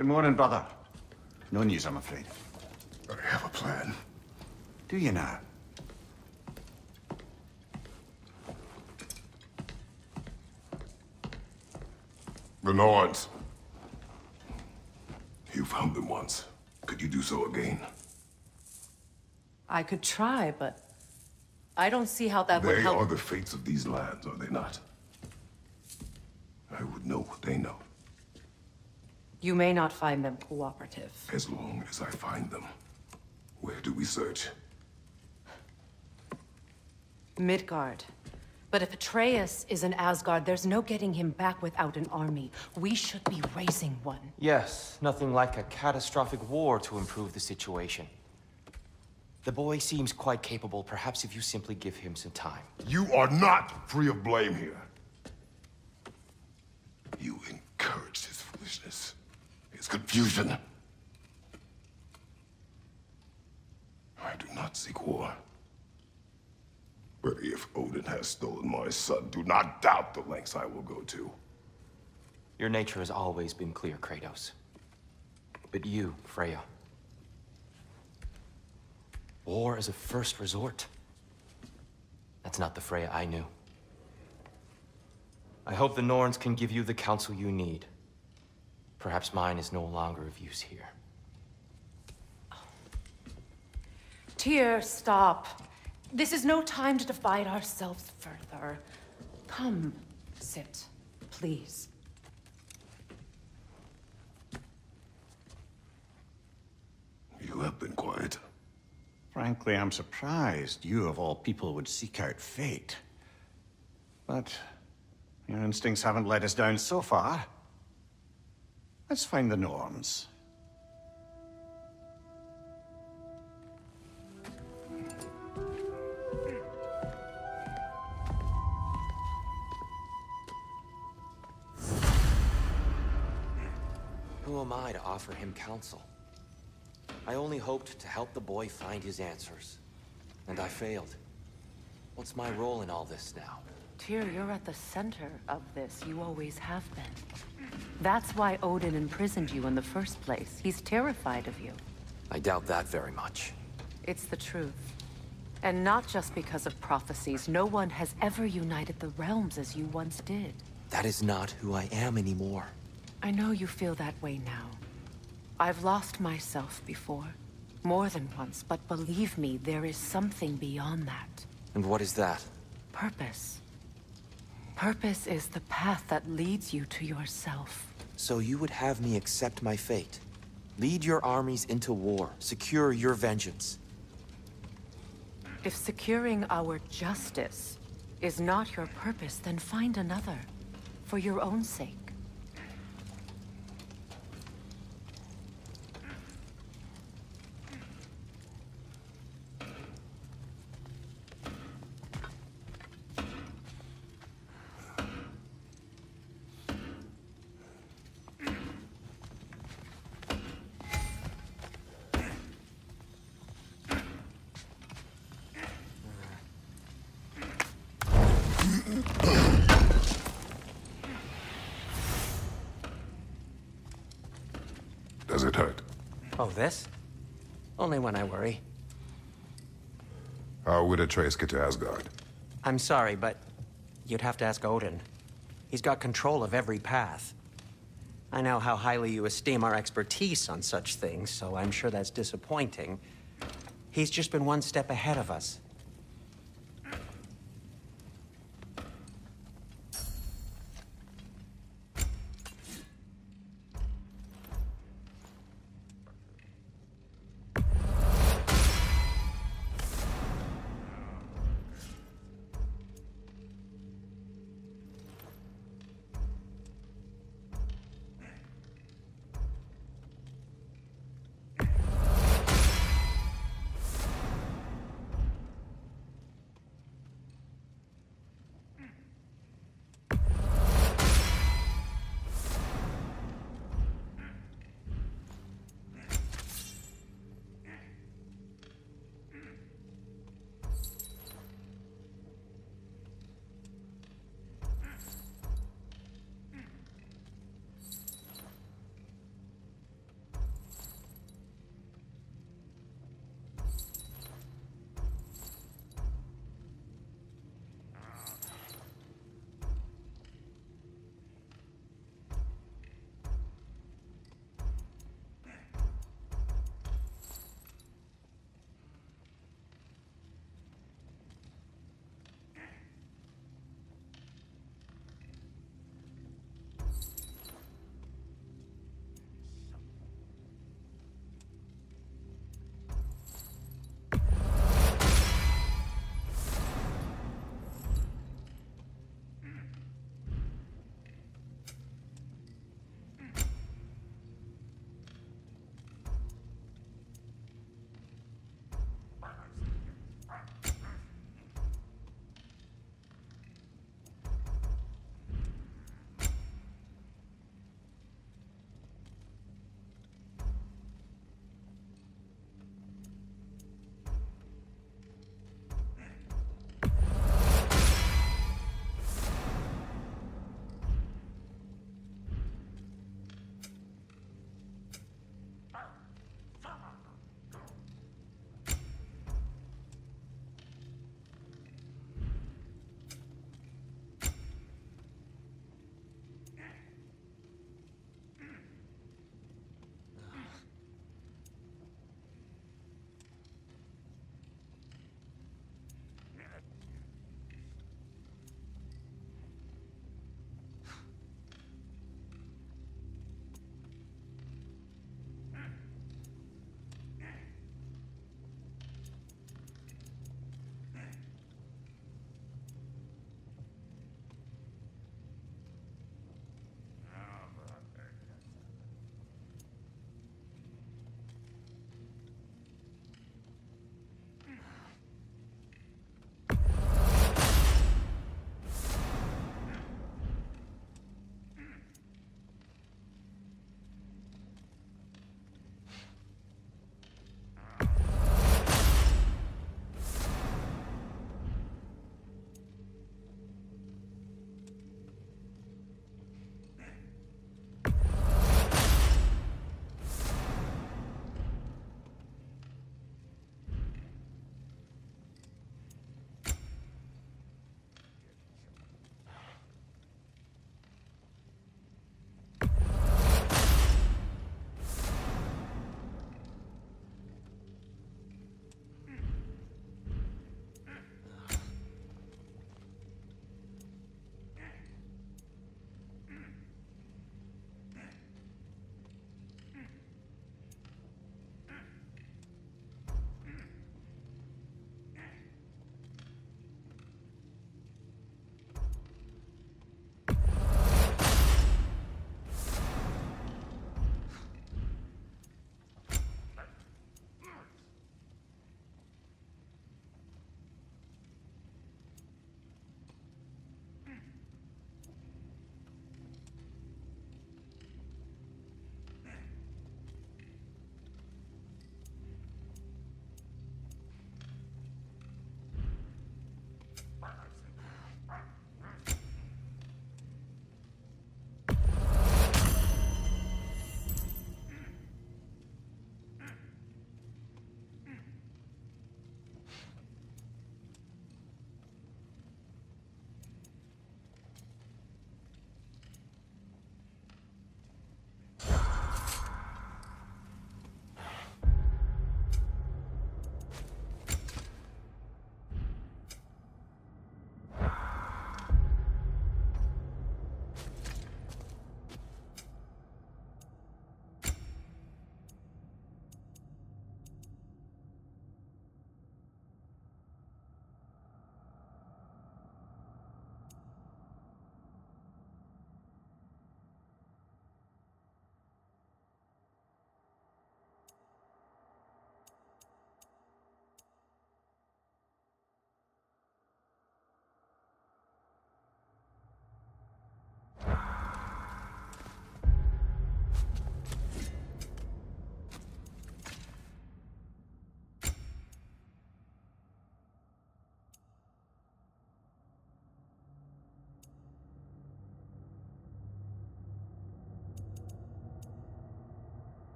Good morning, brother. No news, I'm afraid. I have a plan. Do you now? The Norns. You found them once. Could you do so again? I could try, but I don't see how that would help. They are the fates of these lands, are they not? I would know what they know. You may not find them cooperative. As long as I find them. Where do we search? Midgard. But if Atreus is in Asgard, there's no getting him back without an army. We should be raising one. Yes, nothing like a catastrophic war to improve the situation. The boy seems quite capable. Perhaps if you simply give him some time. You are not free of blame here. You encouraged his foolishness. His confusion. I do not seek war. But if Odin has stolen my son, do not doubt the lengths I will go to. Your nature has always been clear, Kratos. But you, Freya. War is a first resort. That's not the Freya I knew. I hope the Norns can give you the counsel you need. Perhaps mine is no longer of use here. Tyr, stop. This is no time to divide ourselves further. Come, sit, please. You have been quiet. Frankly, I'm surprised you, of all people, would seek out fate. But your instincts haven't let us down so far. Let's find the Norns. Who am I to offer him counsel? I only hoped to help the boy find his answers. And I failed. What's my role in all this now? Tyr, you're at the center of this. You always have been. That's why Odin imprisoned you in the first place. He's terrified of you. I doubt that very much. It's the truth. And not just because of prophecies. No one has ever united the realms as you once did. That is not who I am anymore. I know you feel that way now. I've lost myself before. More than once, but believe me, there is something beyond that. And what is that? Purpose. Purpose is the path that leads you to yourself. So you would have me accept my fate? Lead your armies into war, secure your vengeance. If securing our justice is not your purpose, then find another. For your own sake. Does it hurt? Oh, this? Only when I worry. How would Atreus get to Asgard? I'm sorry, but you'd have to ask Odin. He's got control of every path. I know how highly you esteem our expertise on such things, so I'm sure that's disappointing. He's just been one step ahead of us.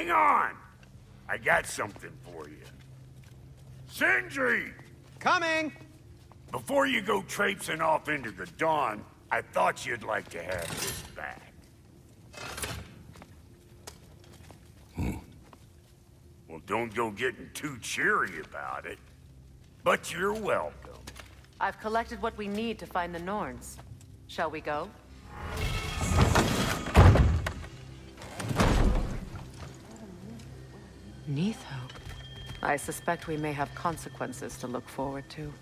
Hang on! I got something for you. Sindri! Coming! Before you go traipsing off into the dawn, I thought you'd like to have this back. Well, don't go getting too cheery about it. But you're welcome. I've collected what we need to find the Norns. Shall we go? Neathhope. I suspect we may have consequences to look forward to.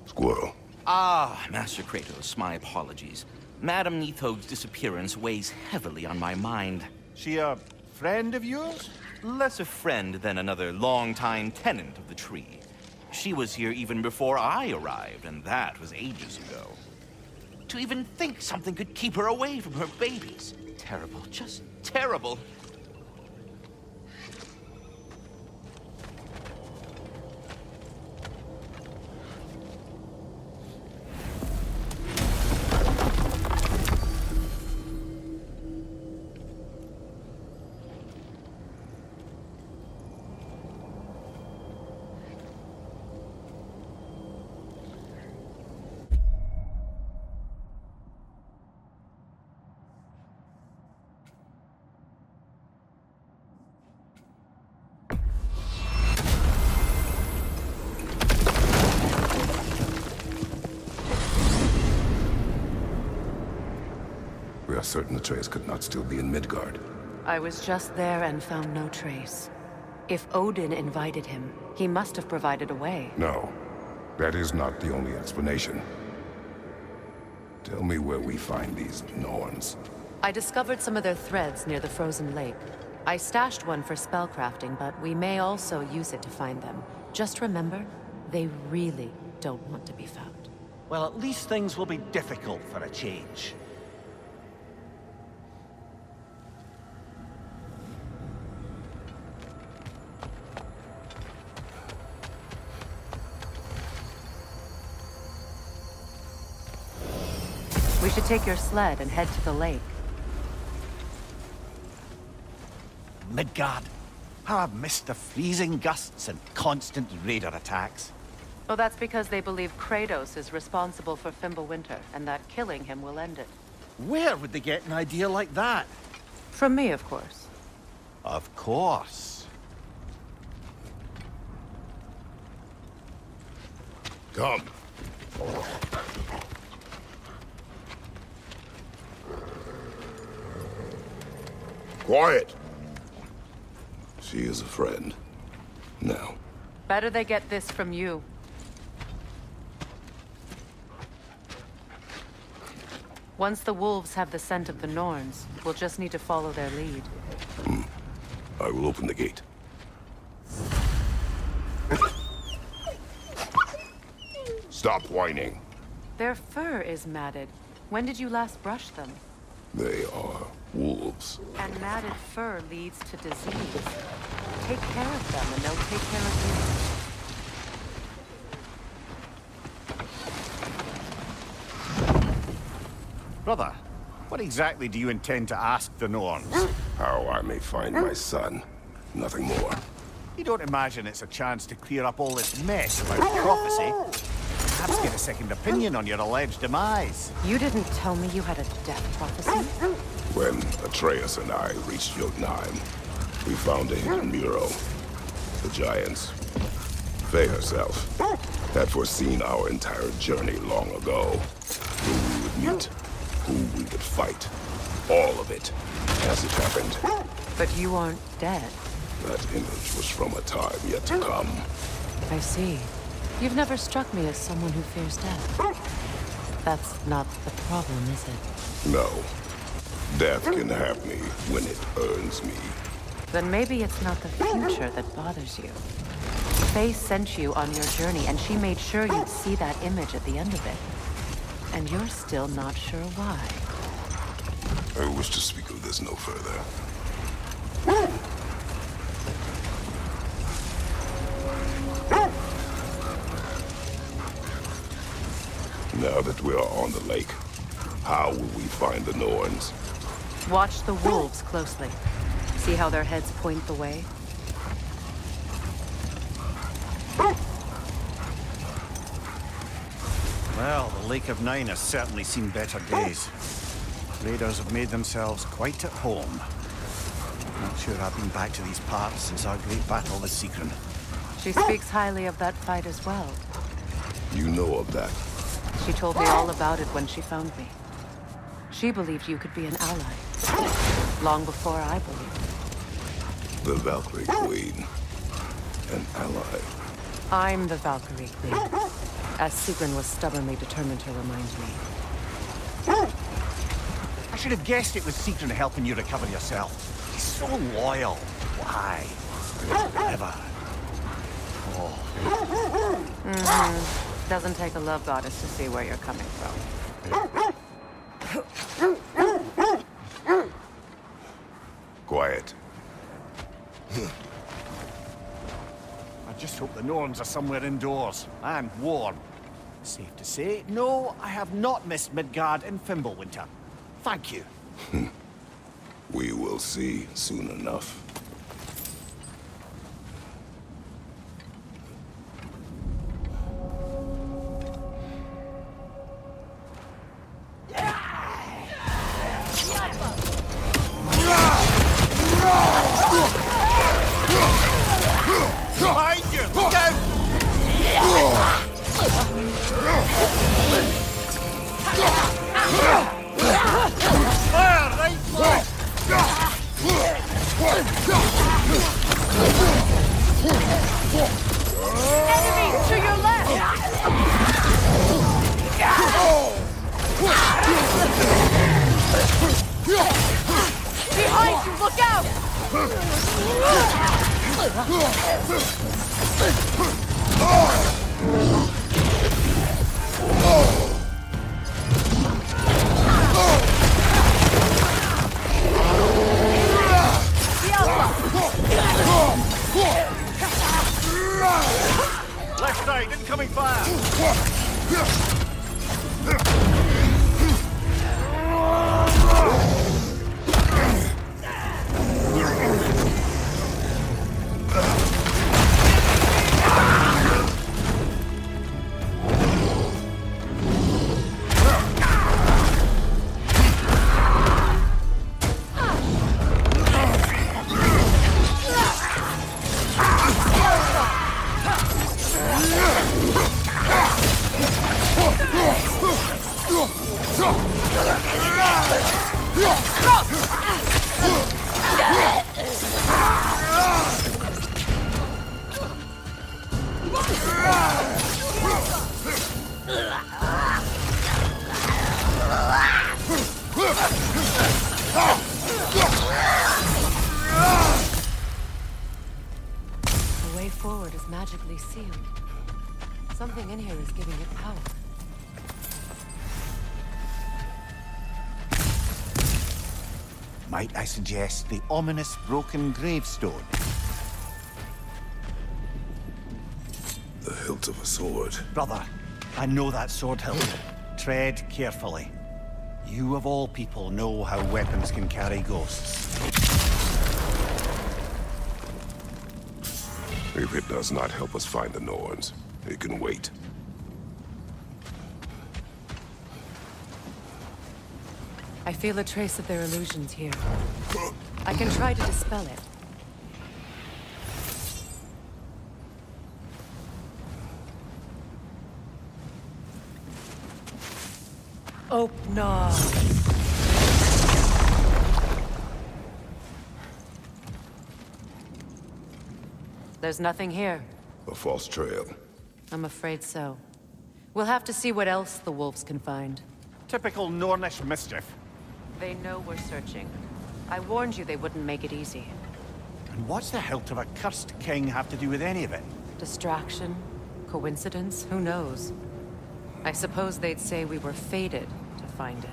Squirrel. Ah, Master Kratos, my apologies. Madame Neathhope's disappearance weighs heavily on my mind. She a friend of yours? Less a friend than another longtime tenant of the tree. She was here even before I arrived, and that was ages ago. To even think something could keep her away from her babies. Terrible, just terrible. We are certain Atreus could not still be in Midgard. I was just there and found no trace. If Odin invited him, he must have provided a way. No, that is not the only explanation. Tell me where we find these Norns. I discovered some of their threads near the frozen lake. I stashed one for spellcrafting, but we may also use it to find them. Just remember, they really don't want to be found. Well, at least things will be difficult for a change. We should take your sled and head to the lake. Midgard. How I've missed the freezing gusts and constant raider attacks. Well, that's because they believe Kratos is responsible for Fimbulwinter, and that killing him will end it. Where would they get an idea like that? From me, of course. Of course. Come. Quiet! She is a friend. Now. Better they get this from you. Once the wolves have the scent of the Norns, we'll just need to follow their lead. I will open the gate. Stop whining. Their fur is matted. When did you last brush them? They are wolves. And matted fur leads to disease. Take care of them and they'll take care of Brother, what exactly do you intend to ask the Norns? How I may find my son. Nothing more. You don't imagine it's a chance to clear up all this mess about prophecy? Perhaps get a second opinion on your alleged demise. you. You didn't tell me you had a death prophecy? When Atreus and I reached Jotunheim, we found a hidden mural. The giants, Faye herself, had foreseen our entire journey long ago. Who we would meet, who we would fight. All of it, as it happened. But you aren't dead. That image was from a time yet to come. I see. You've never struck me as someone who fears death. That's not the problem, is it? No. Death can have me when it earns me. Then maybe it's not the future that bothers you. Faye sent you on your journey, and she made sure you'd see that image at the end of it. And you're still not sure why. I wish to speak of this no further. Now that we are on the lake, how will we find the Norns? Watch the wolves closely. See how their heads point the way? Well, the Lake of Nine has certainly seen better days. Raiders have made themselves quite at home. Not sure I've been back to these parts since our great battle with Secret. She speaks highly of that fight as well. You know of that? She told me all about it when she found me. She believed you could be an ally. Long before I believed. The Valkyrie Queen. An ally. I'm the Valkyrie Queen. As Sigrun was stubbornly determined to remind me. I should have guessed it was Secret helping you recover yourself. He's so loyal. Why? Ever. Doesn't take a love goddess to see where you're coming from. Quiet. I just hope the Norns are somewhere indoors and warm. Safe to say, no, I have not missed Midgard in Fimbulwinter. Thank you. We will see soon enough. Behind you! Look out! Fire! Right flank! Enemy to your left! Behind you, look out! Left side, incoming fire! The way forward is magically sealed. Something in here is giving it power. Might I suggest the ominous broken gravestone? The hilt of a sword. Brother, I know that sword hilt. Tread carefully. You of all people know how weapons can carry ghosts. If it does not help us find the Norns, it can wait. I feel a trace of their illusions here. I can try to dispel it. Oh, no. There's nothing here. A false trail. I'm afraid so. We'll have to see what else the wolves can find. Typical Nornish mischief. They know we're searching. I warned you they wouldn't make it easy. And what's the hilt of a cursed king have to do with any of it? Distraction? Coincidence? Who knows? I suppose they'd say we were fated to find it.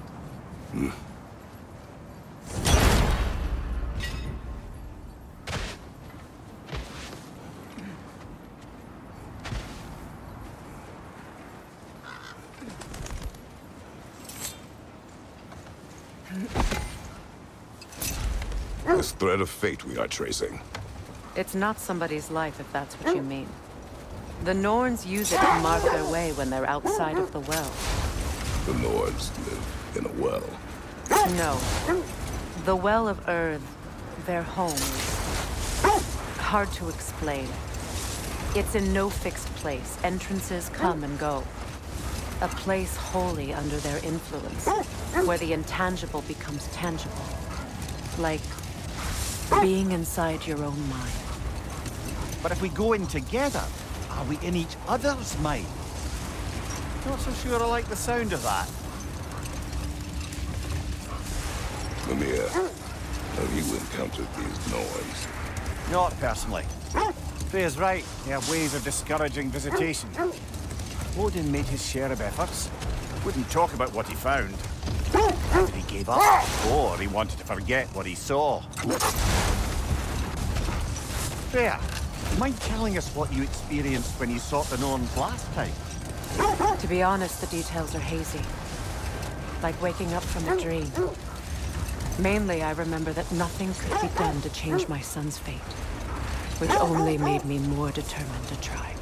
this thread of fate we are tracing? It's not somebody's life, if that's what you mean. The Norns use it to mark their way when they're outside of the well. The Nords live in a well. No. The Well of Earth, their home, is hard to explain. It's in no fixed place. Entrances come and go. A place wholly under their influence, where the intangible becomes tangible. Like being inside your own mind. But if we go in together, are we in each other's mind? Not so sure I like the sound of that. Mimir, have you encountered these Norns? Not personally. Freya's right. They have ways of discouraging visitation. Odin made his share of efforts. Wouldn't talk about what he found. Either he gave up, or he wanted to forget what he saw. Freya, mind telling us what you experienced when you sought the Norns last time? To be honest, the details are hazy. Like waking up from a dream. Mainly, I remember that nothing could be done to change my son's fate, which only made me more determined to try.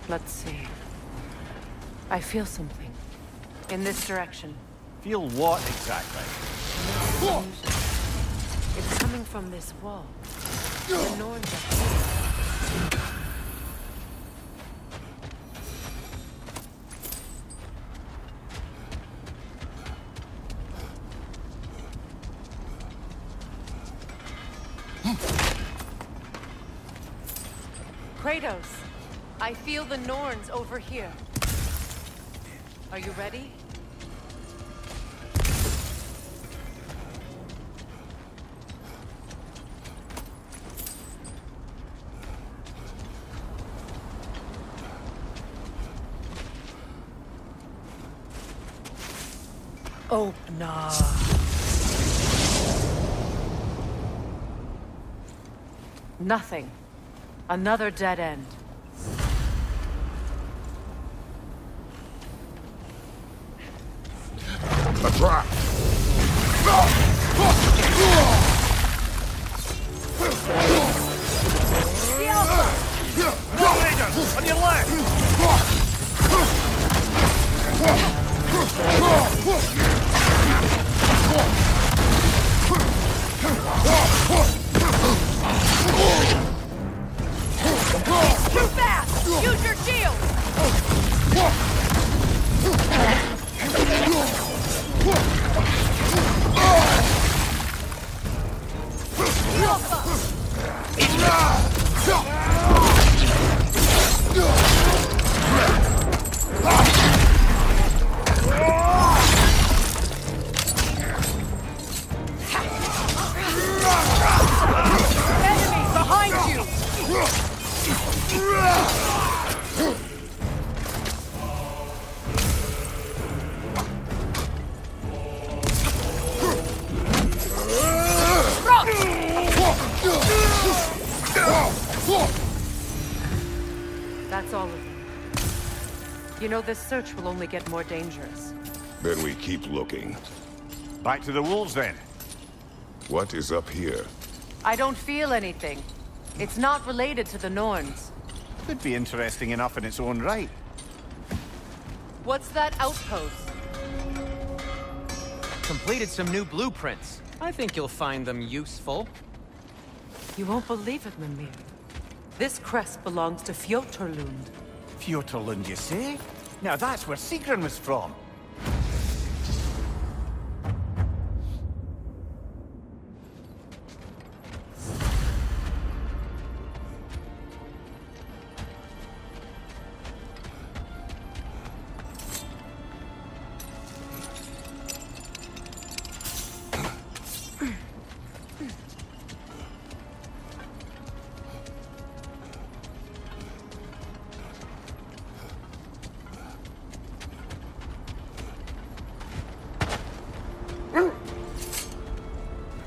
Let's see. I feel something. In this direction. Feel what exactly? It's coming from this wall. The Norns are here. Kratos, I feel the Norns over here. Are you ready? Oh, no. Nothing. Another dead end. A trap! On your left! Too fast! Use your shield! Enemy behind you! That's all of them. You know, this search will only get more dangerous. Then we keep looking. Back to the wolves, then. What is up here? I don't feel anything. It's not related to the Norns. Could be interesting enough in its own right. What's that outpost? Completed some new blueprints. I think you'll find them useful. You won't believe it, Mimir. This crest belongs to Fjotorlund. Fjotorlund, you say? Now that's where Sigrun was from.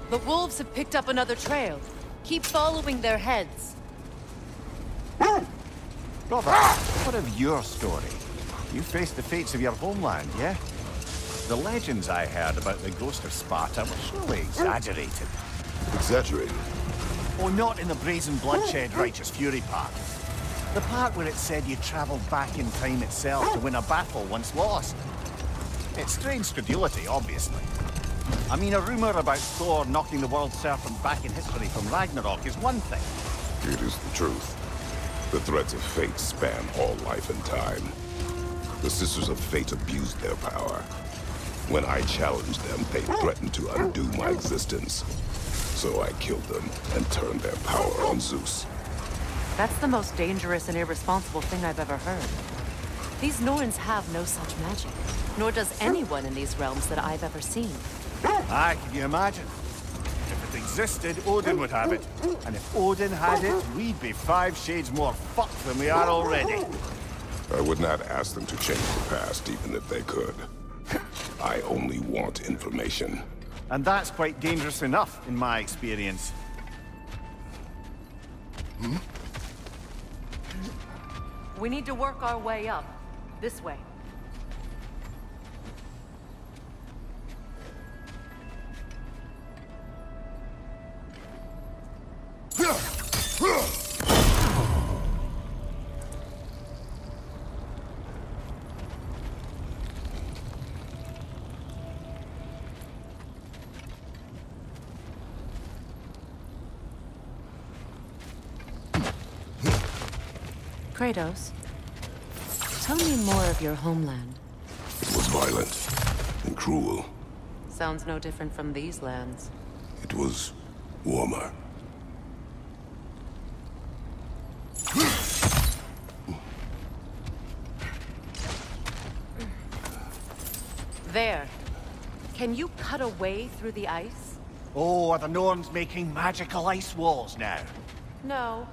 The wolves have picked up another trail. Keep following their heads. Robert, what of your story? You faced the fates of your homeland, yeah? The legends I heard about the ghost of Sparta were surely exaggerated. Exaggerated? Oh, not in the brazen bloodshed righteous fury part. The part where it said you travelled back in time itself to win a battle once lost. It's strange credulity, obviously. I mean, a rumour about Thor knocking the world serpent back in history from Ragnarok is one thing. It is the truth. The threads of fate span all life and time. The Sisters of Fate abused their power. When I challenged them, they threatened to undo my existence. So I killed them and turned their power on Zeus. That's the most dangerous and irresponsible thing I've ever heard. These Norns have no such magic, nor does anyone in these realms that I've ever seen. Aye, can you imagine? If it existed, Odin would have it. And if Odin had it, we'd be 5 shades more fucked than we are already. I would not ask them to change the past, even if they could. I only want information. And that's quite dangerous enough, in my experience. We need to work our way up. This way. Kratos, tell me more of your homeland. It was violent and cruel. Sounds no different from these lands. It was warmer. There. Can you cut a way through the ice? Oh, are the Norns making magical ice walls now? No.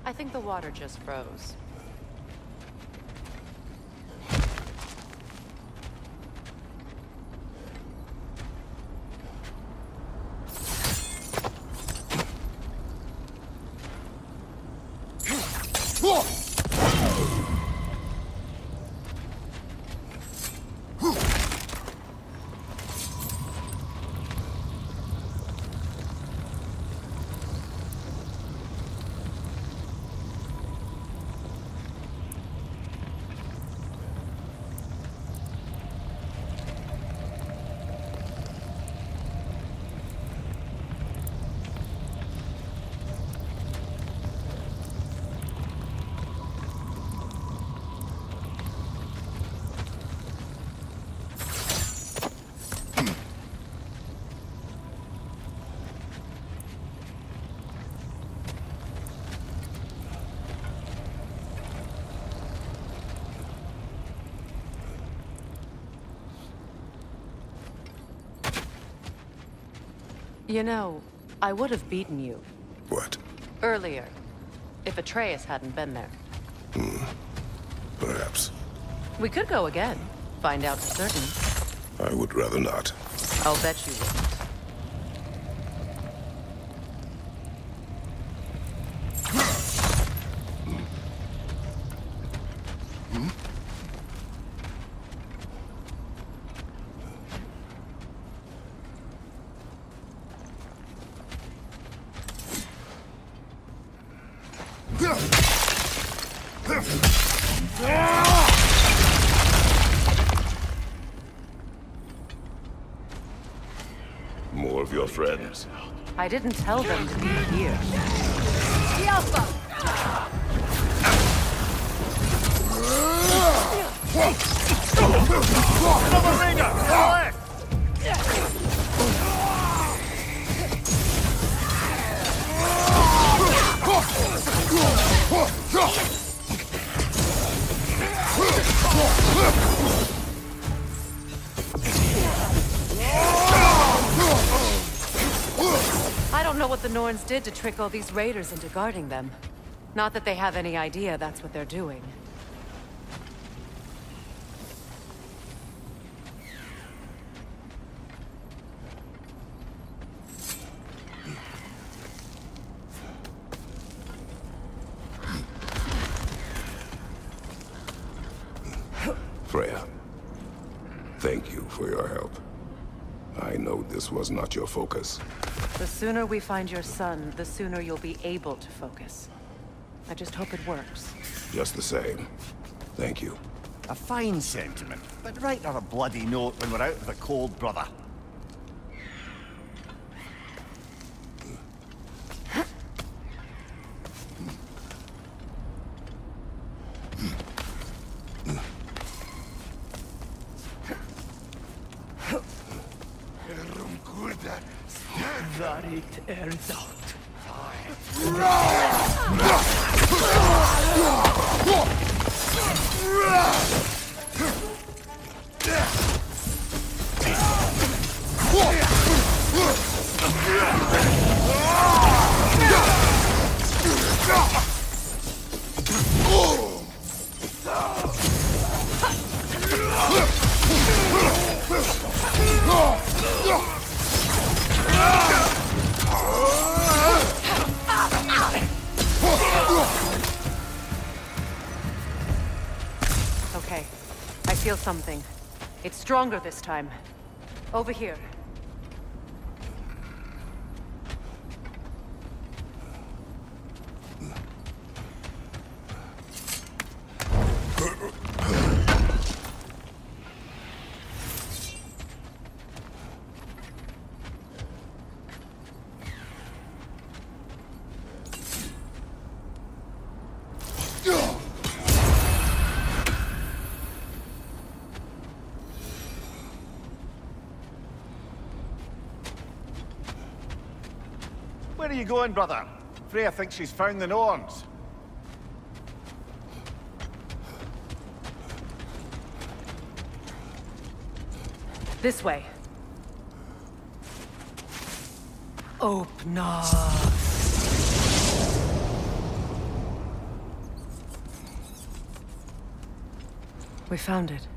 I think the water just froze. You know, I would have beaten you. What? Earlier. If Atreus hadn't been there. Perhaps. We could go again. Find out for certain. I would rather not. I'll bet you wouldn't. More of your friends. I didn't tell them to be here. I don't know what the Norns did to trick all these raiders into guarding them. Not that they have any idea that's what they're doing. you for your help. I know this was not your focus. The sooner we find your son, the sooner you'll be able to focus. I just hope it works. Just the same. Thank you. A fine sentiment, but write her a bloody note when we're out of the cold, brother. Okay, I feel something. It's stronger this time. Over here. Where are you going, brother? Freya thinks she's found the Norns. This way. Open up. We found it.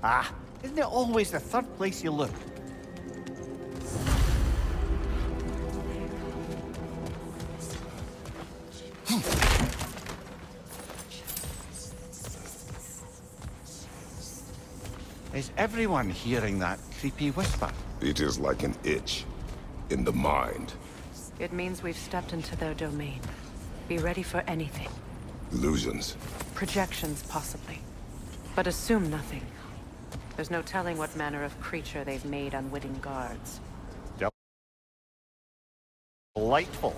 Ah, isn't it always the third place you look? Is everyone hearing that creepy whisper? It is like an itch in the mind. It means we've stepped into their domain. Be ready for anything. Illusions. Projections, possibly. But assume nothing. There's no telling what manner of creature they've made unwitting guards. Delightful.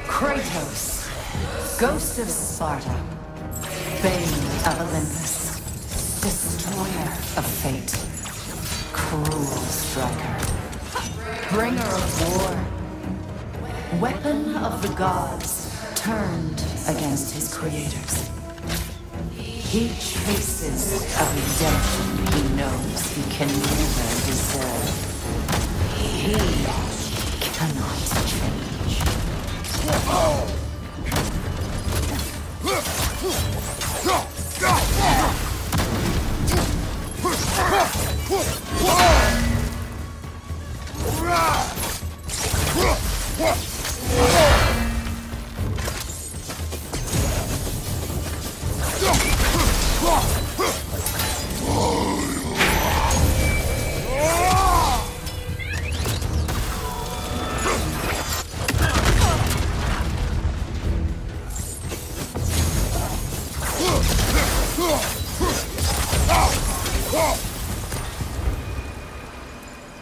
Kratos, Ghost of Sparta, Bane of Olympus, Destroyer of Fate, Cruel Striker, Bringer of War, Weapon of the Gods, turned against his creators. He chases a redemption he knows he can never deserve. He cannot change.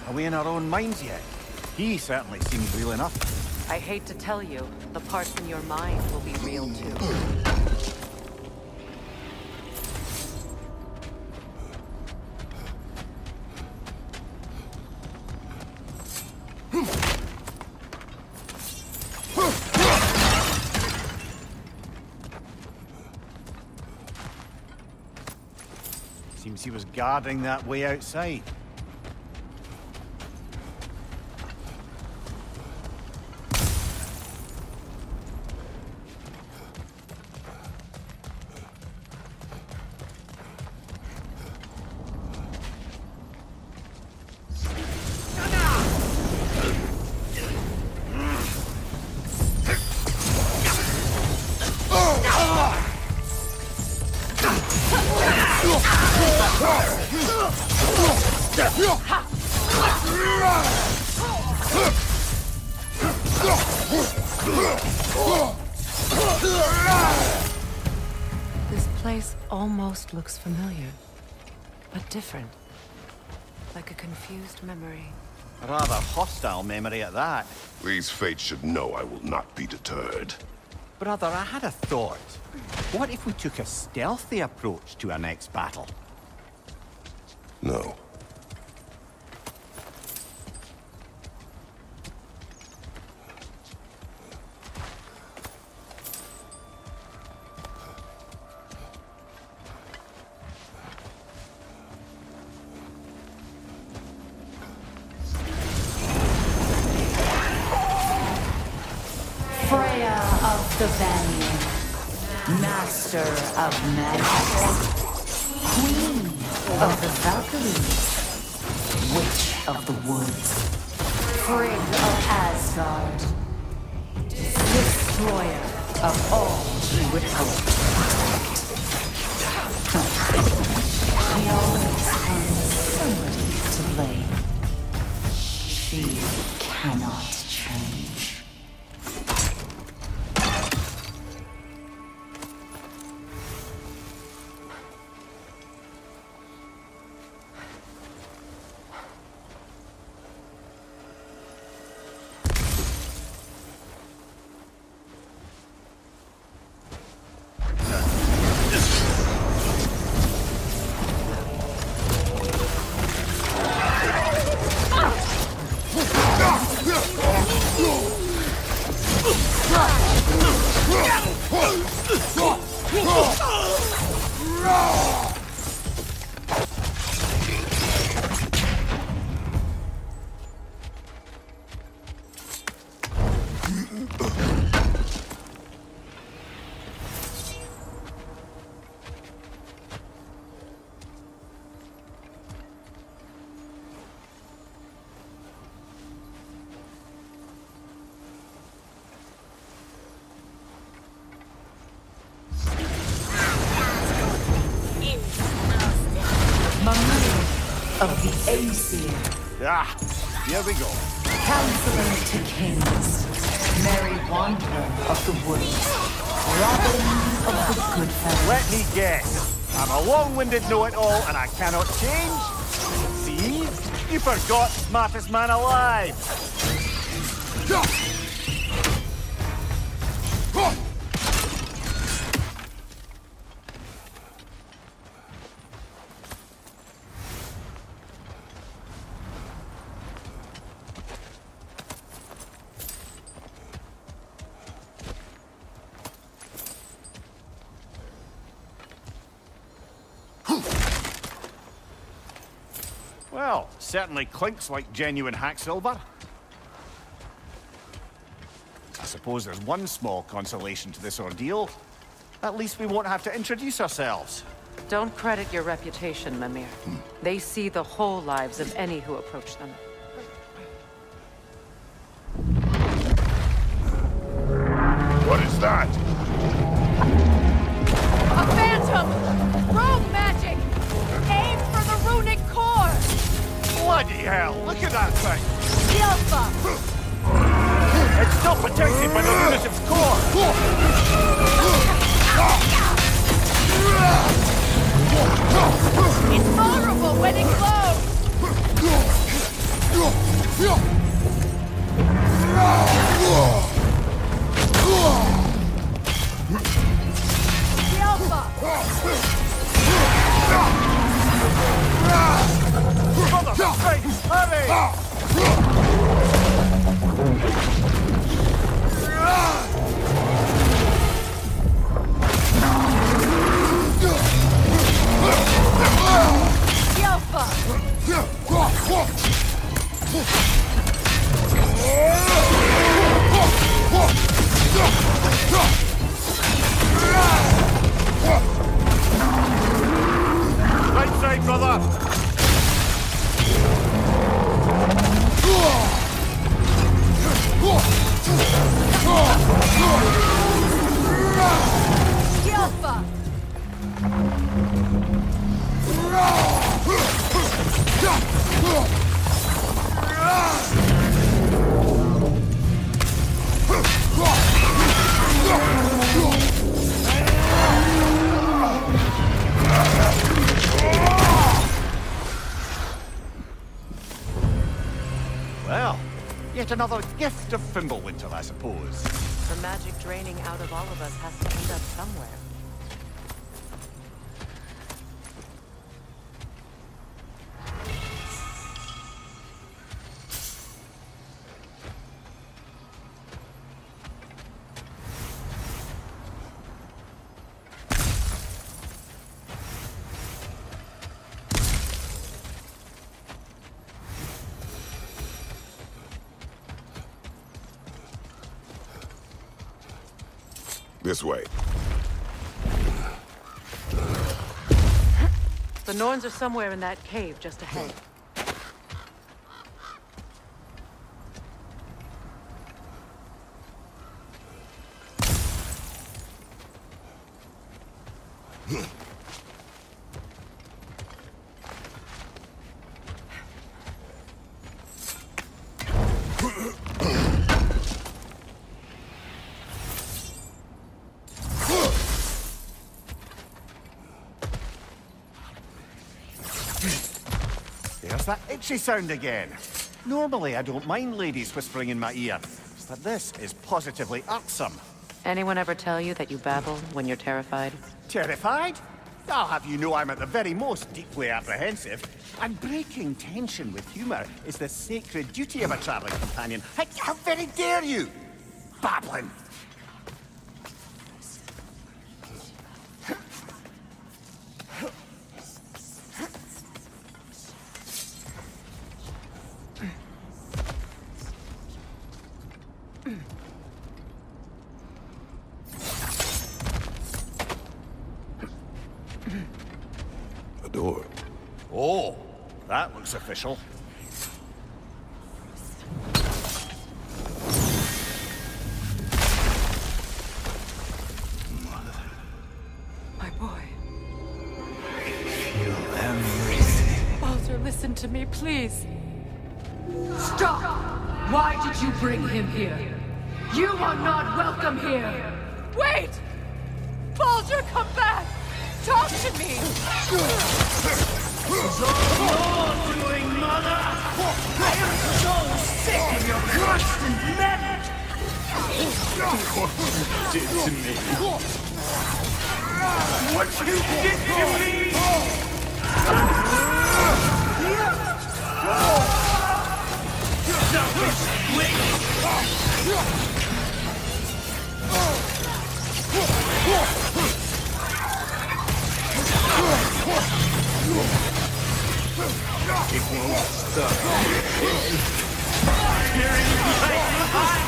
Are we in our own minds yet? He certainly seems real enough. I hate to tell you, the parts in your mind will be real too. he was guarding that way outside. This place almost looks familiar, but different. Like a confused memory. A rather hostile memory at that. These fates should know I will not be deterred. Brother, I had a thought. What if we took a stealthy approach to our next battle? No. Freya of the Vanir, Master of Magic, Queen of the Valkyries, Witch of the Woods, Frigg of Asgard, Destroyer of all she would hope to protect. She always finds somebody to blame. She cannot change. Of the Aesir, Ah, here we go. Counselor to Kings, Merry Wanderer of the Woods, Robin of the Goodfellas. Let me guess. I'm a long-winded know-it-all and I cannot change? See? You forgot smartest man alive. Well, certainly clinks like genuine hack silver. I suppose there's one small consolation to this ordeal. At least we won't have to introduce ourselves. Don't credit your reputation, Mimir. They see the whole lives of any who approach them. What is that? A phantom! Rogue magic! Aim for the runic core! Bloody hell, look at that thing! The Alpha! It's still protected by the lunatic's core! It's vulnerable when it glows! The Alpha! Hurry! Right side, brother! Alpha! Well, yet another gift of Fimbulwinter, I suppose. The magic draining out of all of us has to end up somewhere. This way. The Norns are somewhere in that cave just ahead. There's that itchy sound again. Normally, I don't mind ladies whispering in my ear, but this is positively irksome. Anyone ever tell you that you babble when you're terrified? Terrified? I'll have you know I'm at the very most deeply apprehensive. And breaking tension with humor is the sacred duty of a traveling companion. How very dare you! Babbling! A door. Oh, that looks official. My boy. Feel everything. Baldur, listen to me, please. Stop! Why did you bring him here? You are not welcome here! Wait! Baldur, come back! Talk to me! It's all your doing, Mother! I am so sick of your constant meddling! What you did to me! What you did to me! Selfish witch! It won't stop. Hearing right behind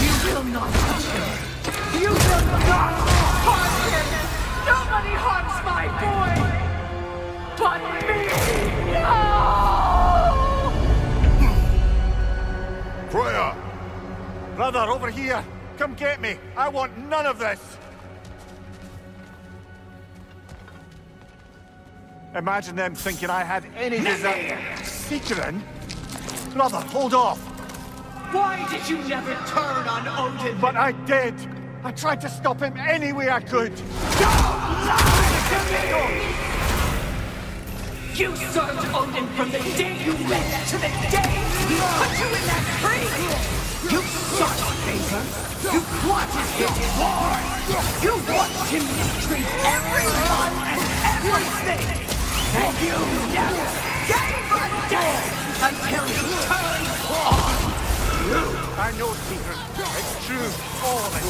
You will not touch him! You will not harm him! Nobody harms my boy! But me! No! Freya! Brother, over here! Come get me! I want none of this! Imagine them thinking I had any desire... Seekerin? Brother, hold off! Why did you never turn on Odin? But I did! I tried to stop him any way I could! Don't lie to me! You served Odin from the day you lived to the day he put you in that tree! You sought favor! You wanted his war! You wanted him to treat everyone and everything! And you never gave a damn until he turned on you! I know, Seekerin. It's true. All of it.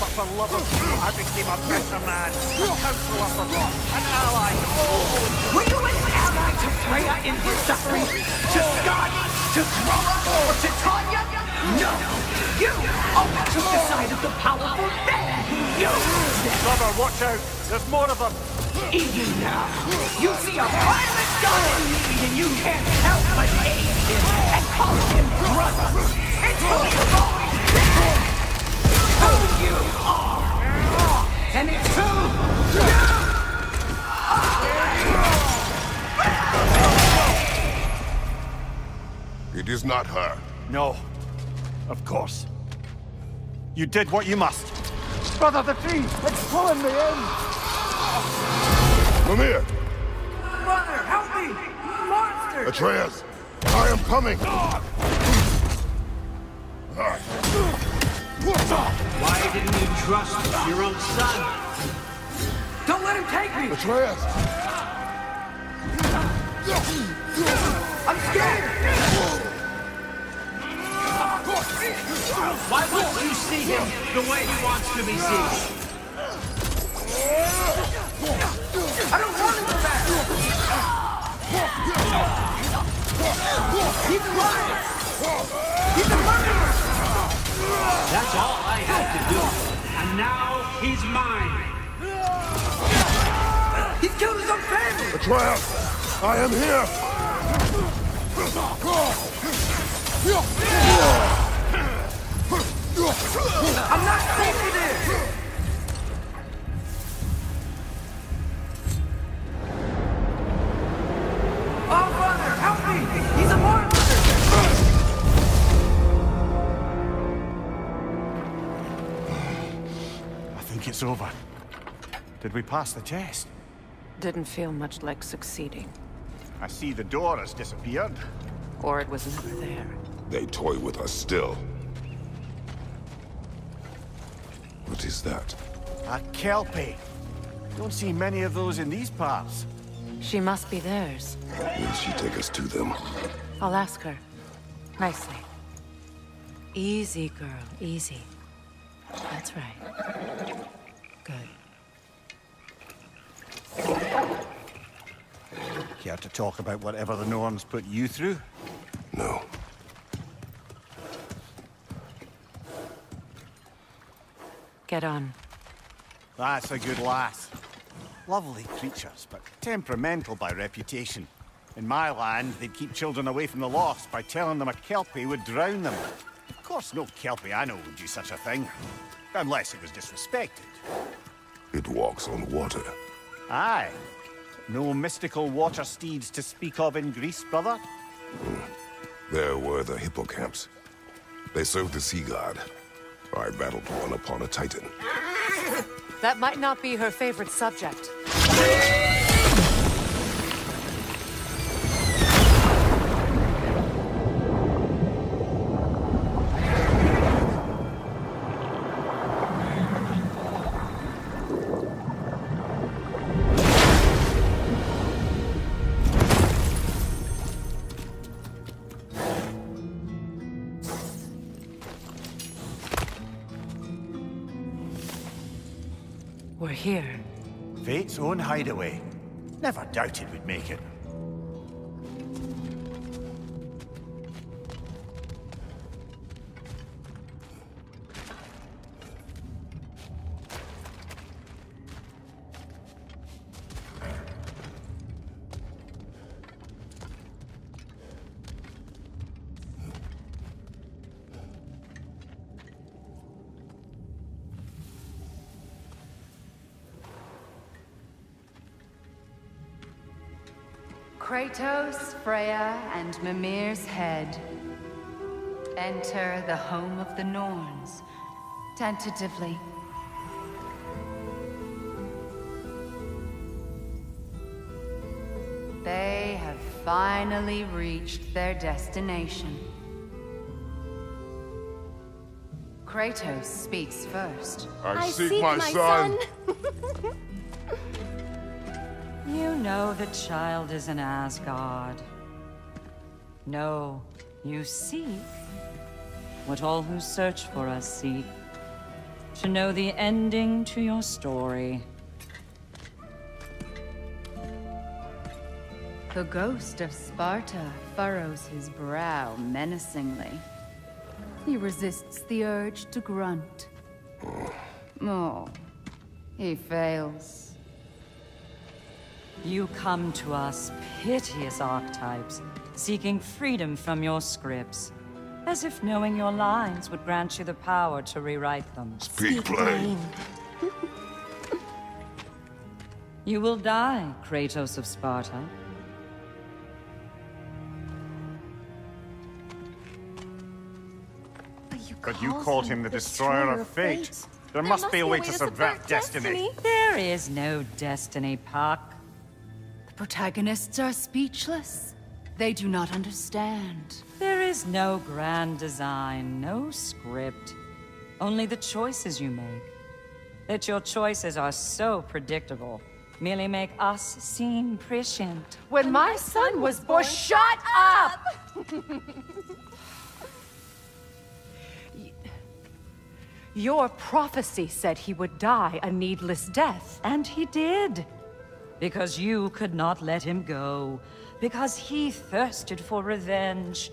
But for love of you, I became a better man, a counselor for God, an ally. Oh! Were you an ally to Freya in her suffering? To Scott? To Drama? Or to Tanya? No! You always took the side of the powerful then! You! Brother, watch out! There's more of them! Even now, you see a violent god in need and you can't help but aid him and call him brother! It's who you've always been! Who you are! And it's who you are! It is not her. No. Of course. You did what you must. Brother, the tree! It's pulling me in! Mimir! Brother, help me! Monster! Atreus! I am coming! Why didn't you trust your own son? Don't let him take me! Atreus! I'm scared! Why won't you see him the way he wants to be seen? I don't want him back! He's alive! He's a murderer! That's all I had to do. And now he's mine. He's killed his own family! Atreus! I am here! I'm not safe in there! Oh, brother, help me! He's a monster! I think it's over. Did we pass the test? Didn't feel much like succeeding. I see the door has disappeared. Or it was never there. They toy with us still. What is that? A Kelpie. Don't see many of those in these parts. She must be theirs. Will she take us to them? I'll ask her. Nicely. Easy, girl. Easy. That's right. Good. Care to talk about whatever the Norns put you through? No. Get on. That's a good lass. Lovely creatures, but temperamental by reputation. In my land, they'd keep children away from the lost by telling them a Kelpie would drown them. Of course, no Kelpie I know would do such a thing. Unless it was disrespected. It walks on water. Aye. No mystical water steeds to speak of in Greece, brother? There were the hippocamps. They served the sea god. I battled one upon a titan. That might not be her favorite subject. We're here. Fate's own hideaway. Never doubted we'd make it. Kratos, Freya, and Mimir's head. Enter the home of the Norns, tentatively. They have finally reached their destination. Kratos speaks first. I seek my son. You know the child is in Asgard. No, you seek what all who search for us seek. to know the ending to your story. The ghost of Sparta furrows his brow menacingly. He resists the urge to grunt. Oh, he fails. You come to us, piteous archetypes, seeking freedom from your scripts, as if knowing your lines would grant you the power to rewrite them. Speak plain. You will die, Kratos of Sparta. But you called him the Destroyer of Fate. There must be a way to subvert destiny. There is no destiny, Puck. The protagonists are speechless. They do not understand. There is no grand design, no script. Only the choices you make. That your choices are so predictable merely make us seem prescient. When my son was born, shut up! Your prophecy said he would die a needless death. And he did. Because you could not let him go. Because he thirsted for revenge.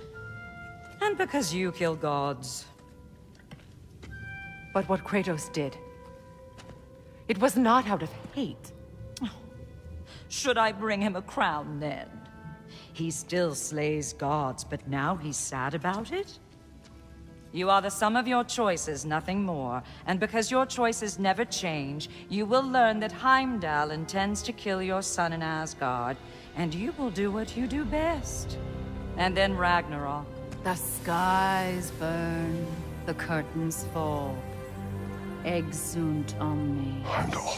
And because you kill gods. But what Kratos did, it was not out of hate. Should I bring him a crown then? He still slays gods, but now he's sad about it? You are the sum of your choices, nothing more. And because your choices never change, you will learn that Heimdall intends to kill your son in Asgard, and you will do what you do best. And then Ragnarok. The skies burn, the curtains fall. Exunt omnes. Heimdall.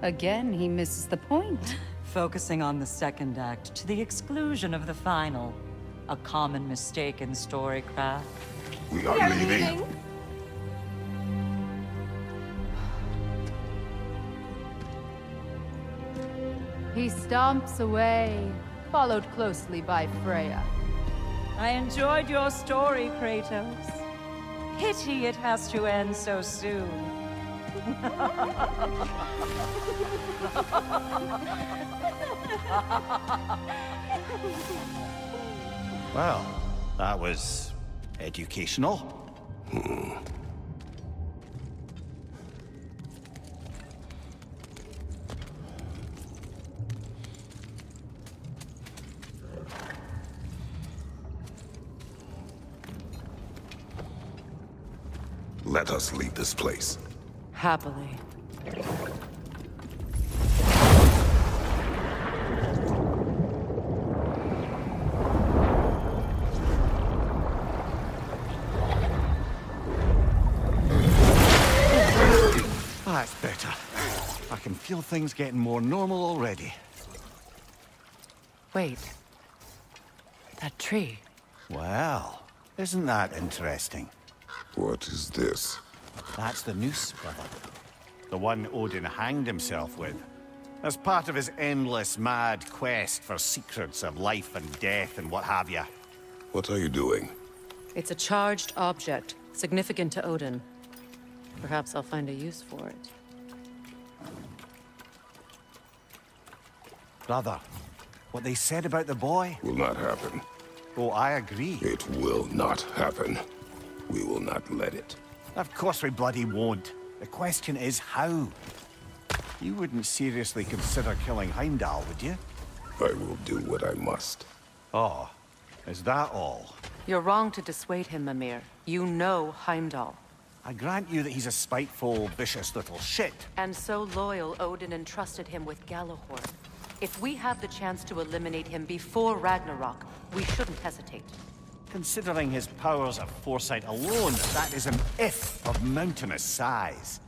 Again, he misses the point. Focusing on the second act to the exclusion of the final. A common mistake in storycraft. We are leaving. He stomps away, followed closely by Freya. I enjoyed your story, Kratos. Pity it has to end so soon. Well, that was educational. Let us leave this place. Happily. That's better. I can feel things getting more normal already. Wait. That tree. Well, isn't that interesting? What is this? That's the noose, brother. The one Odin hanged himself with. As part of his endless, mad quest for secrets of life and death and what have you. What are you doing? It's a charged object, significant to Odin. Perhaps I'll find a use for it. Brother, what they said about the boy? Will not happen. Oh, I agree. It will not happen. We will not let it. Of course we bloody won't. The question is how? You wouldn't seriously consider killing Heimdall, would you? I will do what I must. Oh, is that all? You're wrong to dissuade him, Mimir. You know Heimdall. I grant you that he's a spiteful, vicious little shit. And so loyal, Odin entrusted him with Gjallarhorn. If we have the chance to eliminate him before Ragnarok, we shouldn't hesitate. Considering his powers of foresight alone, that is an if of mountainous size.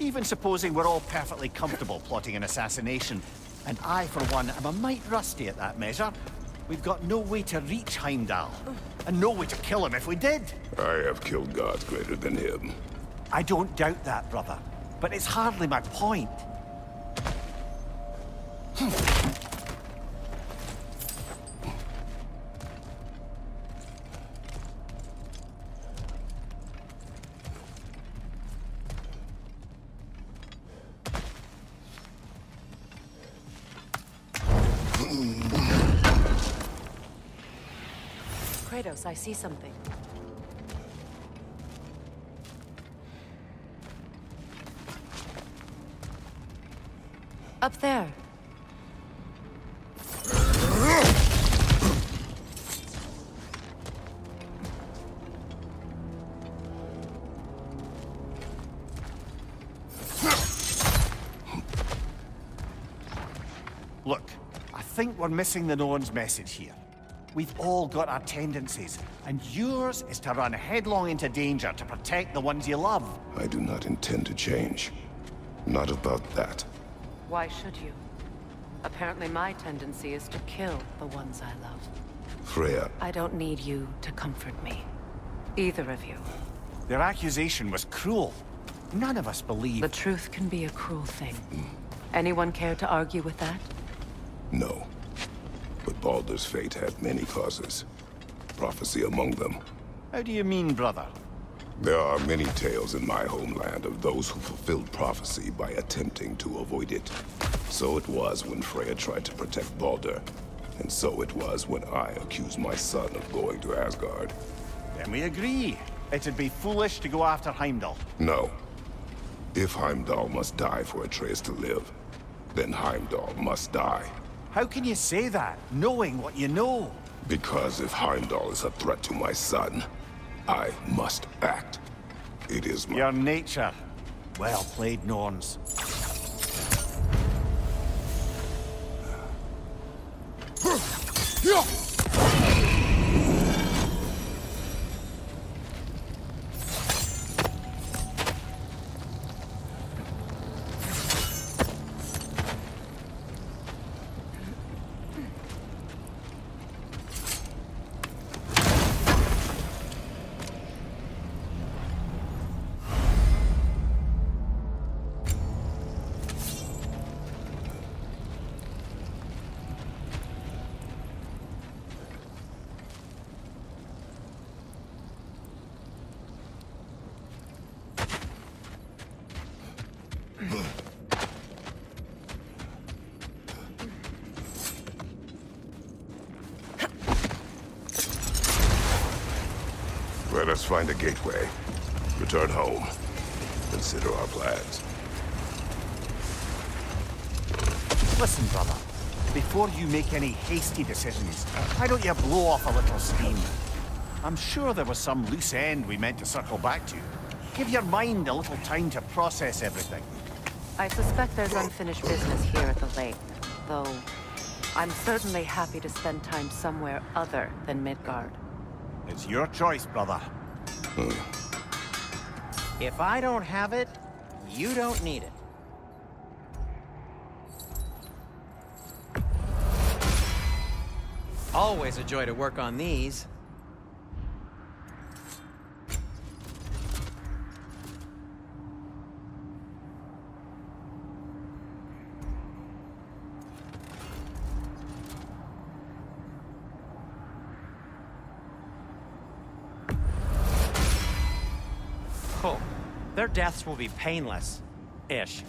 Even supposing we're all perfectly comfortable plotting an assassination, and I, for one, am a mite rusty at that measure, we've got no way to reach Heimdall, and no way to kill him if we did. I have killed gods greater than him. I don't doubt that, brother, but it's hardly my point. Kratos, I see something. Up there. Look, I think we're missing the Norn's message here. We've all got our tendencies, and yours is to run headlong into danger to protect the ones you love. I do not intend to change. Not about that. Why should you? Apparently my tendency is to kill the ones I love. Freya. I don't need you to comfort me. Either of you. Their accusation was cruel. None of us believe... The truth can be a cruel thing. Anyone care to argue with that? No. But Baldur's fate had many causes. Prophecy among them. How do you mean, brother? There are many tales in my homeland of those who fulfilled prophecy by attempting to avoid it. So it was when Freya tried to protect Baldur. And so it was when I accused my son of going to Asgard. Then we agree. It'd be foolish to go after Heimdall. No. If Heimdall must die for Atreus to live, then Heimdall must die. How can you say that, knowing what you know? Because if Heimdall is a threat to my son, I must act. It is my... Your nature. Well played, Norns. Let us find a gateway. Return home. Consider our plans. Listen, brother. Before you make any hasty decisions, why don't you blow off a little steam? I'm sure there was some loose end we meant to circle back to. Give your mind a little time to process everything. I suspect there's unfinished business here at the lake, though I'm certainly happy to spend time somewhere other than Midgard. It's your choice, brother. If I don't have it, you don't need it. Always a joy to work on these. Oh, their deaths will be painless-ish.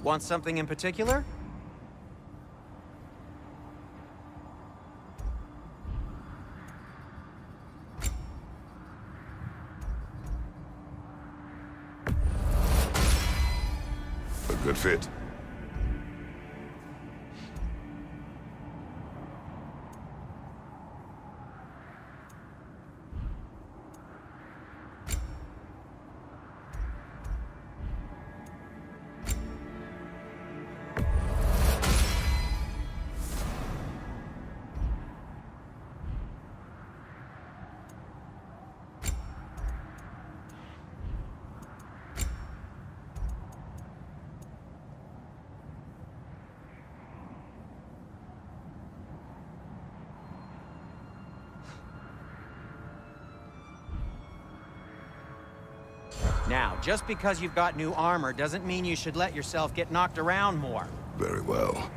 Want something in particular? A good fit. Now, just because you've got new armor doesn't mean you should let yourself get knocked around more. Very well.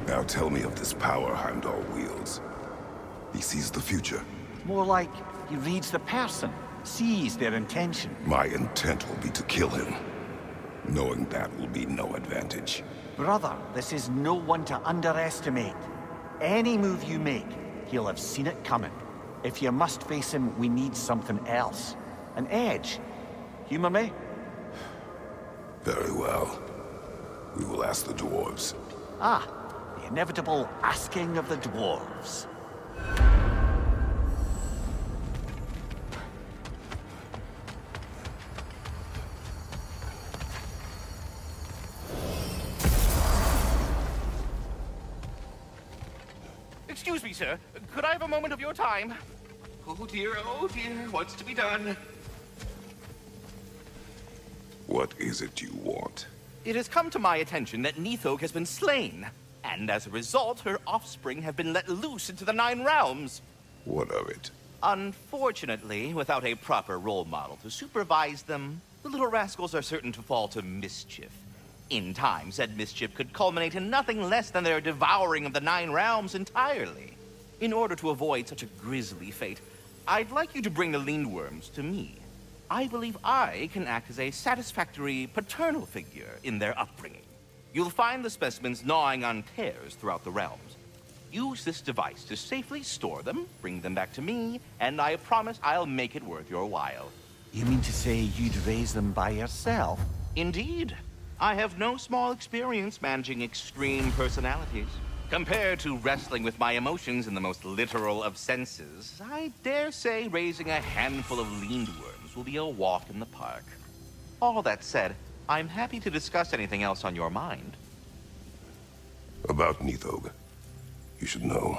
Now tell me of this power Heimdall wields. He sees the future. More like he reads the person, sees their intention. My intent will be to kill him. Knowing that will be no advantage. Brother, this is no one to underestimate. Any move you make, he'll have seen it coming. If you must face him, we need something else. An edge. Humor me? Very well. We will ask the dwarves. Ah, the inevitable asking of the dwarves. Excuse me, sir. Could I have a moment of your time? Oh dear, what's to be done? What is it you want? It has come to my attention that Nithog has been slain, and as a result, her offspring have been let loose into the Nine Realms. What of it? Unfortunately, without a proper role model to supervise them, the little rascals are certain to fall to mischief. In time, said mischief could culminate in nothing less than their devouring of the 9 realms entirely. In order to avoid such a grisly fate, I'd like you to bring the Lindworms to me. I believe I can act as a satisfactory paternal figure in their upbringing. You'll find the specimens gnawing on tears throughout the realms. Use this device to safely store them, bring them back to me, and I promise I'll make it worth your while. You mean to say you'd raise them by yourself? Indeed. I have no small experience managing extreme personalities. Compared to wrestling with my emotions in the most literal of senses, I dare say raising a handful of Lindworms will be a walk in the park. All that said, I'm happy to discuss anything else on your mind. About Nithog. You should know,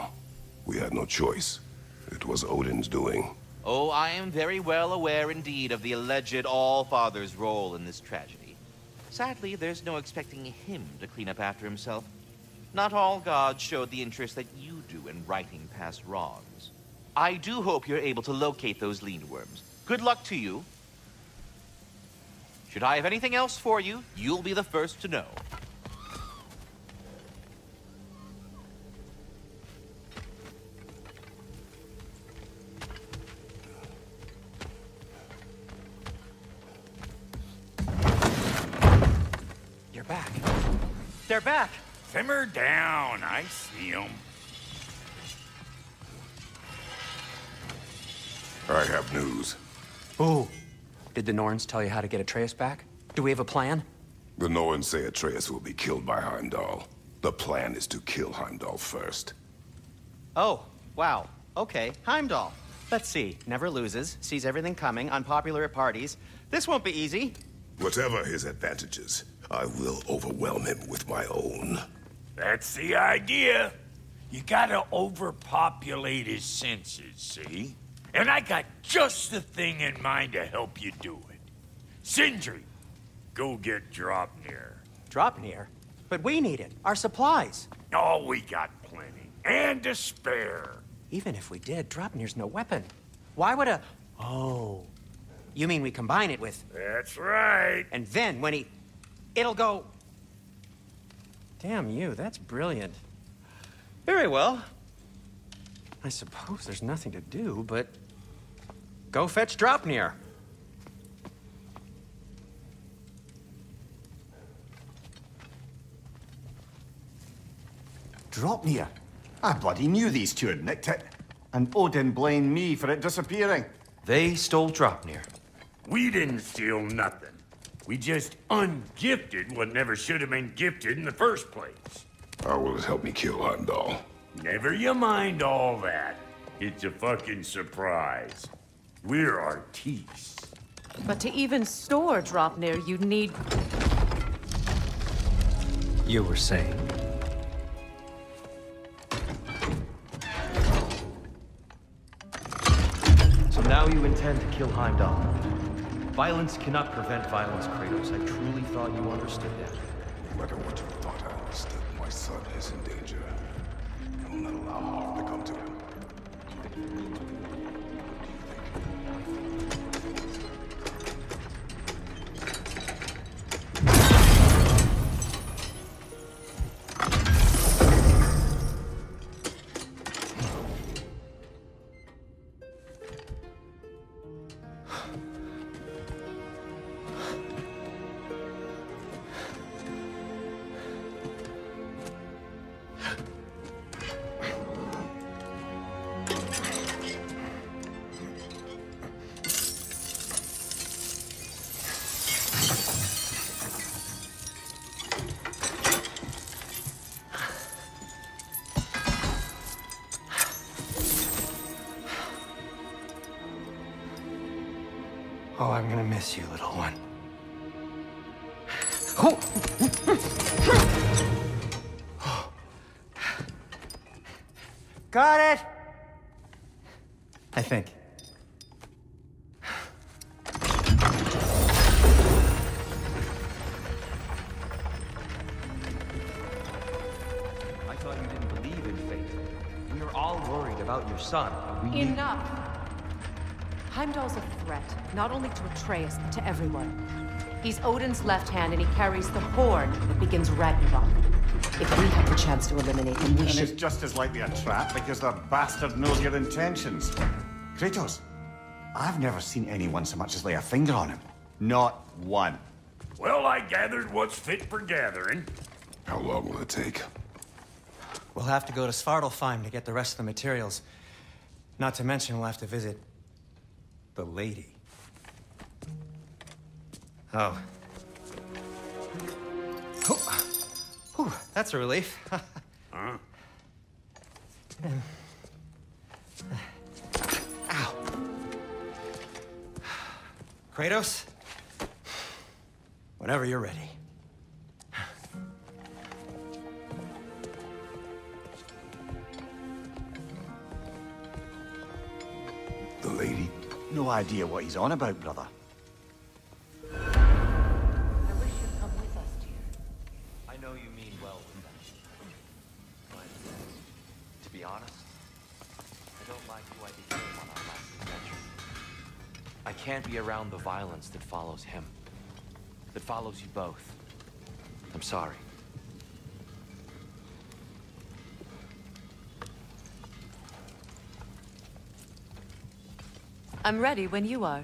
we had no choice. It was Odin's doing. Oh, I am very well aware indeed of the alleged All-Father's role in this tragedy. Sadly, there's no expecting him to clean up after himself. Not all gods showed the interest that you do in righting past wrongs. I do hope you're able to locate those Lindworms. Good luck to you. Should I have anything else for you, you'll be the first to know. You're back. They're back! Simmer down, I see them. I have news. Ooh. Did the Norns tell you how to get Atreus back? Do we have a plan? The Norns say Atreus will be killed by Heimdall. The plan is to kill Heimdall first. Oh, wow. Okay, Heimdall. Let's see. Never loses, sees everything coming, unpopular at parties. This won't be easy. Whatever his advantages, I will overwhelm him with my own. That's the idea. You gotta overpopulate his senses, see? And I got just the thing in mind to help you do it. Sindri, go get Draupnir. Draupnir? But we need it. Our supplies. Oh, we got plenty. And to spare. Even if we did, Draupnir's no weapon. Why would a... Oh. You mean we combine it with... That's right. And then when he... It'll go... Damn you, that's brilliant. Very well. I suppose there's nothing to do, but... Go fetch Draupnir. Draupnir? I bloody knew these two had nicked it. And Odin blamed me for it disappearing. They stole Draupnir. We didn't steal nothing. We just ungifted what never should have been gifted in the first place. How will it help me kill Heimdall? Never you mind all that. It's a fucking surprise. We're artistes. But to even store Draupnir, you'd need... You were saying? So now you intend to kill Heimdall. Violence cannot prevent violence, Kratos. I truly thought you understood that. No matter what you thought I understood, my son is in danger. I will not allow harm to come to him. Oh, I'm gonna miss you, little one. Oh. Got it! I think. I thought you didn't believe in fate. We are all worried about your son. Enough! Heimdall's a threat, not only to Atreus, but to everyone. He's Odin's left hand, and he carries the horn that begins Ragnarok. If we have the chance to eliminate him, we And should... it's just as likely a trap because the bastard knows your intentions. Kratos, I've never seen anyone so much as lay a finger on him. Not one. Well, I gathered what's fit for gathering. How long will it take? We'll have to go to Svartalfheim to get the rest of the materials. Not to mention we'll have to visit... the lady. Oh. Whew, that's a relief. Huh? Ow. Kratos? Whenever you're ready. The lady? No idea what he's on about, brother. I wish you'd come with us, dear. I know you mean well with them. But, to be honest, I don't like who I became on our last adventure. I can't be around the violence that follows him. That follows you both. I'm sorry. I'm ready when you are.